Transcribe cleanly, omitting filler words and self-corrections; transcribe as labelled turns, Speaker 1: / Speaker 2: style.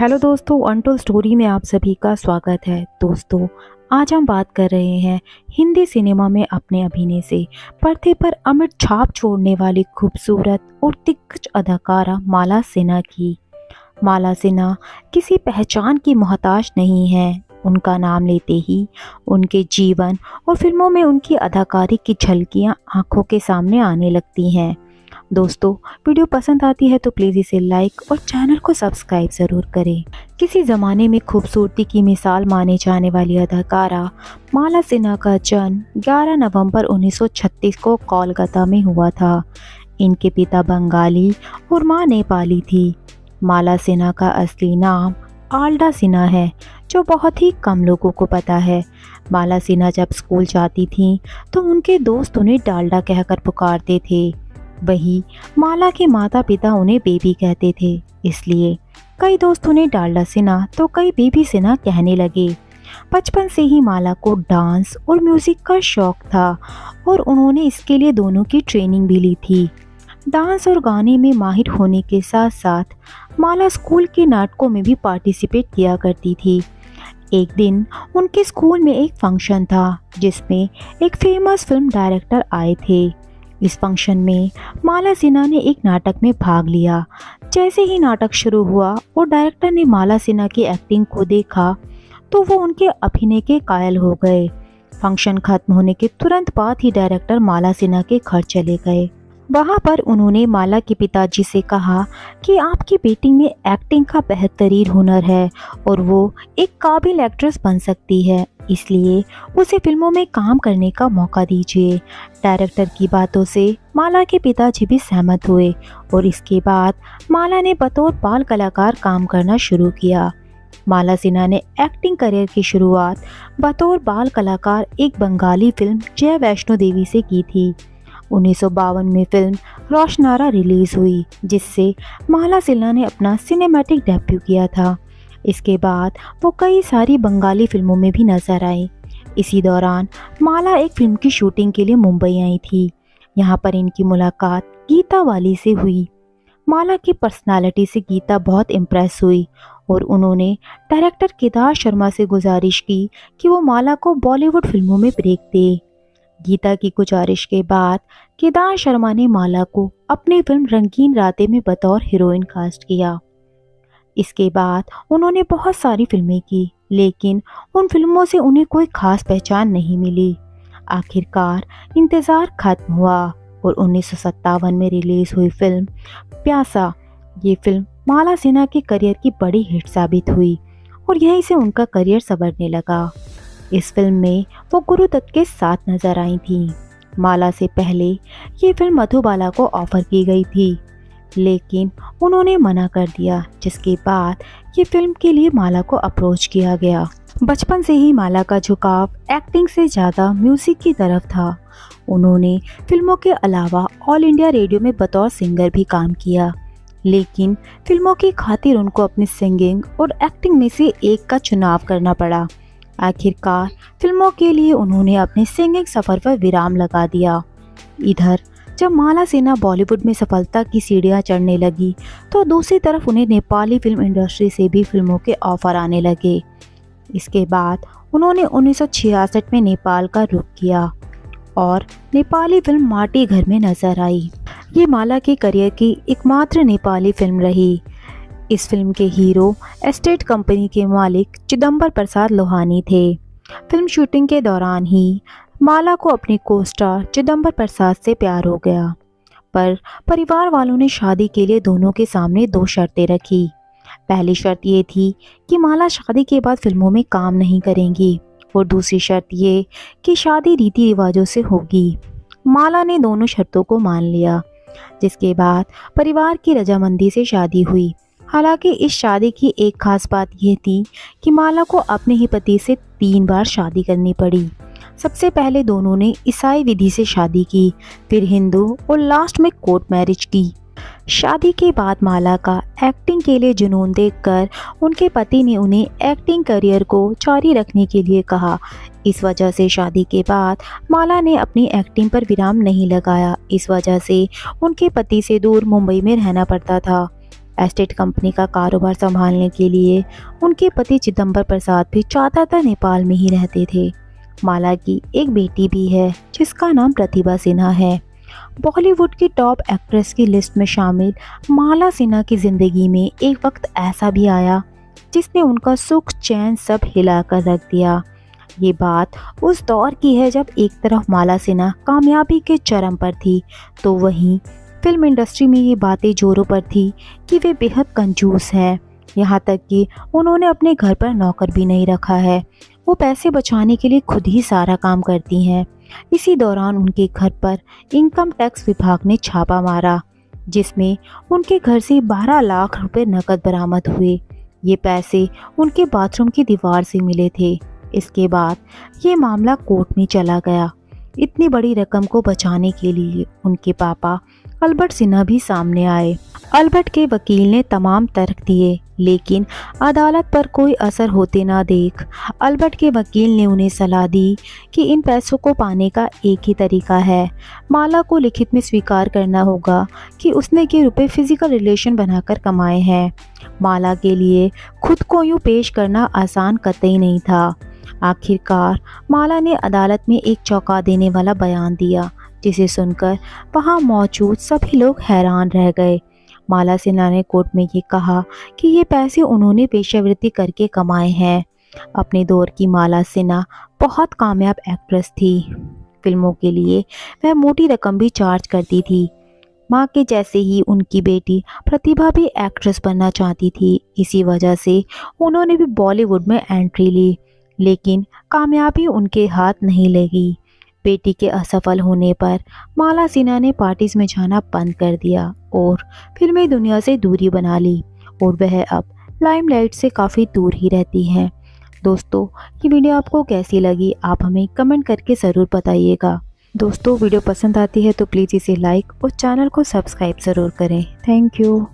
Speaker 1: Hello दोस्तों, untold story में आप सभी का स्वागत है। दोस्तों, आज हम बात कर रहे हैं हिंदी सिनेमा में अपने अभिनय से पर्दे पर अमिट छाप छोड़ने वाली खूबसूरत और दिग्गज अदाकारा माला सिन्हा की। माला सिन्हा किसी पहचान की मोहताज नहीं है। उनका नाम लेते ही उनके जीवन और फिल्मों में उनकी अदाकारी की झलकियां आंखों के सामने आने लगती हैं। दोस्तों, वीडियो पसंद आती है तो प्लीज़ इसे लाइक और चैनल को सब्सक्राइब ज़रूर करें। किसी ज़माने में खूबसूरती की मिसाल माने जाने वाली अदाकारा माला सिन्हा का जन्म 11 नवंबर 1936 को कोलकाता में हुआ था। इनके पिता बंगाली और मां नेपाली थी। माला सिन्हा का असली नाम आल्डा सिन्हा है, जो बहुत ही कम लोगों को पता है। माला सिन्हा जब स्कूल जाती थीं तो उनके दोस्त उन्हें डाल्डा कहकर पुकारते थे। वही माला के माता पिता उन्हें बेबी कहते थे, इसलिए कई दोस्त उन्हें डाल्डा सिन्हा तो कई बेबी सिन्हा कहने लगे। बचपन से ही माला को डांस और म्यूज़िक का शौक था और उन्होंने इसके लिए दोनों की ट्रेनिंग भी ली थी। डांस और गाने में माहिर होने के साथ साथ माला स्कूल के नाटकों में भी पार्टिसिपेट किया करती थी। एक दिन उनके स्कूल में एक फंक्शन था जिसमें एक फेमस फिल्म डायरेक्टर आए थे। इस फंक्शन में माला सिन्हा ने एक नाटक में भाग लिया। जैसे ही नाटक शुरू हुआ और डायरेक्टर ने माला सिन्हा की एक्टिंग को देखा तो वो उनके अभिनय के कायल हो गए। फंक्शन खत्म होने के तुरंत बाद ही डायरेक्टर माला सिन्हा के घर चले गए। वहाँ पर उन्होंने माला के पिताजी से कहा कि आपकी बेटी में एक्टिंग का बेहतरीन हुनर है और वो एक काबिल एक्ट्रेस बन सकती है, इसलिए उसे फिल्मों में काम करने का मौका दीजिए। डायरेक्टर की बातों से माला के पिताजी भी सहमत हुए और इसके बाद माला ने बतौर बाल कलाकार काम करना शुरू किया। माला सिन्हा ने एक्टिंग करियर की शुरुआत बतौर बाल कलाकार एक बंगाली फिल्म जय वैष्णो देवी से की थी। 1952 में फिल्म रोशनारा रिलीज हुई, जिससे माला सिन्हा ने अपना सिनेमैटिक डेब्यू किया था। इसके बाद वो कई सारी बंगाली फिल्मों में भी नजर आई। इसी दौरान माला एक फिल्म की शूटिंग के लिए मुंबई आई थी। यहाँ पर इनकी मुलाकात गीता वाली से हुई। माला की पर्सनालिटी से गीता बहुत इम्प्रेस हुई और उन्होंने डायरेक्टर केदार शर्मा से गुजारिश की कि वो माला को बॉलीवुड फिल्मों में ब्रेक दे। गीता की गुजारिश के बाद केदार शर्मा ने माला को अपनी फिल्म रंगीन रातें में बतौर हीरोइन कास्ट किया। इसके बाद उन्होंने बहुत सारी फिल्में की, लेकिन उन फिल्मों से उन्हें कोई खास पहचान नहीं मिली। आखिरकार इंतज़ार खत्म हुआ और 1957 में रिलीज हुई फिल्म प्यासा। ये फिल्म माला सिन्हा के करियर की बड़ी हिट साबित हुई और यहीं से उनका करियर संवरने लगा। इस फिल्म में वो गुरु दत्त के साथ नजर आई थी। माला से पहले ये फिल्म मधुबाला को ऑफर की गई थी, लेकिन उन्होंने मना कर दिया, जिसके बाद ये फिल्म के लिए माला को अप्रोच किया गया। बचपन से ही माला का झुकाव एक्टिंग से ज़्यादा म्यूज़िक की तरफ था। उन्होंने फिल्मों के अलावा ऑल इंडिया रेडियो में बतौर सिंगर भी काम किया, लेकिन फिल्मों की खातिर उनको अपनी सिंगिंग और एक्टिंग में से एक का चुनाव करना पड़ा। आखिरकार फिल्मों के लिए उन्होंने अपने सिंगिंग सफ़र पर विराम लगा दिया। इधर जब माला सिन्हा बॉलीवुड में सफलता की सीढ़ियां चढ़ने लगी तो दूसरी तरफ उन्हें नेपाली फिल्म इंडस्ट्री से भी फिल्मों के ऑफर आने लगे। इसके बाद उन्होंने 1966 में नेपाल का रुख किया और नेपाली फिल्म माटी घर में नजर आई। ये माला के करियर की एकमात्र नेपाली फिल्म रही। इस फिल्म के हीरो एस्टेट कंपनी के मालिक चिदंबर प्रसाद लोहानी थे। फिल्म शूटिंग के दौरान ही माला को अपनी को-स्टार चिदंबर प्रसाद से प्यार हो गया, पर परिवार वालों ने शादी के लिए दोनों के सामने दो शर्तें रखी। पहली शर्त ये थी कि माला शादी के बाद फिल्मों में काम नहीं करेंगी और दूसरी शर्त ये कि शादी रीति रिवाजों से होगी। माला ने दोनों शर्तों को मान लिया, जिसके बाद परिवार की रजामंदी से शादी हुई। हालांकि इस शादी की एक खास बात यह थी कि माला को अपने ही पति से 3 बार शादी करनी पड़ी। सबसे पहले दोनों ने ईसाई विधि से शादी की, फिर हिंदू और लास्ट में कोर्ट मैरिज की। शादी के बाद माला का एक्टिंग के लिए जुनून देखकर उनके पति ने उन्हें एक्टिंग करियर को जारी रखने के लिए कहा। इस वजह से शादी के बाद माला ने अपनी एक्टिंग पर विराम नहीं लगाया। इस वजह से उनके पति से दूर मुंबई में रहना पड़ता था। एस्टेट कंपनी का कारोबार संभालने के लिए उनके पति चिदंबर प्रसाद भी ज़्यादातर नेपाल में ही रहते थे। माला की एक बेटी भी है जिसका नाम प्रतिभा सिन्हा है। बॉलीवुड की टॉप एक्ट्रेस की लिस्ट में शामिल माला सिन्हा की ज़िंदगी में एक वक्त ऐसा भी आया जिसने उनका सुख चैन सब हिलाकर रख दिया। ये बात उस दौर की है जब एक तरफ माला सिन्हा कामयाबी के चरम पर थी, तो वहीं फिल्म इंडस्ट्री में ये बातें जोरों पर थी कि वे बेहद कंजूस हैं। यहाँ तक कि उन्होंने अपने घर पर नौकर भी नहीं रखा है। वो पैसे बचाने के लिए खुद ही सारा काम करती हैं। इसी दौरान उनके घर पर इनकम टैक्स विभाग ने छापा मारा, जिसमें उनके घर से 12 लाख रुपए नकद बरामद हुए। ये पैसे उनके बाथरूम की दीवार से मिले थे। इसके बाद ये मामला कोर्ट में चला गया। इतनी बड़ी रकम को बचाने के लिए उनके पापा अल्बर्ट सिन्हा भी सामने आए। अल्बर्ट के वकील ने तमाम तर्क दिए, लेकिन अदालत पर कोई असर होते ना देख अल्बर्ट के वकील ने उन्हें सलाह दी कि इन पैसों को पाने का एक ही तरीका है। माला को लिखित में स्वीकार करना होगा कि उसने ये रुपए फिजिकल रिलेशन बनाकर कमाए हैं। माला के लिए खुद को यूँ पेश करना आसान कतई नहीं था। आखिरकार माला ने अदालत में एक चौंका देने वाला बयान दिया, जिसे सुनकर वहां मौजूद सभी लोग हैरान रह गए। माला सिन्हा ने कोर्ट में ये कहा कि ये पैसे उन्होंने पेशेवृत्ति करके कमाए हैं। अपने दौर की माला सिन्हा बहुत कामयाब एक्ट्रेस थी। फिल्मों के लिए वह मोटी रकम भी चार्ज करती थी। माँ के जैसे ही उनकी बेटी प्रतिभा भी एक्ट्रेस बनना चाहती थी। इसी वजह से उन्होंने भी बॉलीवुड में एंट्री ली, लेकिन कामयाबी उनके हाथ नहीं लगी। बेटी के असफल होने पर माला सिन्हा ने पार्टीज में जाना बंद कर दिया और फिल्मी दुनिया से दूरी बना ली, और वह अब लाइमलाइट से काफ़ी दूर ही रहती हैं। दोस्तों, ये वीडियो आपको कैसी लगी, आप हमें कमेंट करके ज़रूर बताइएगा। दोस्तों, वीडियो पसंद आती है तो प्लीज़ इसे लाइक और चैनल को सब्सक्राइब ज़रूर करें। Thank you.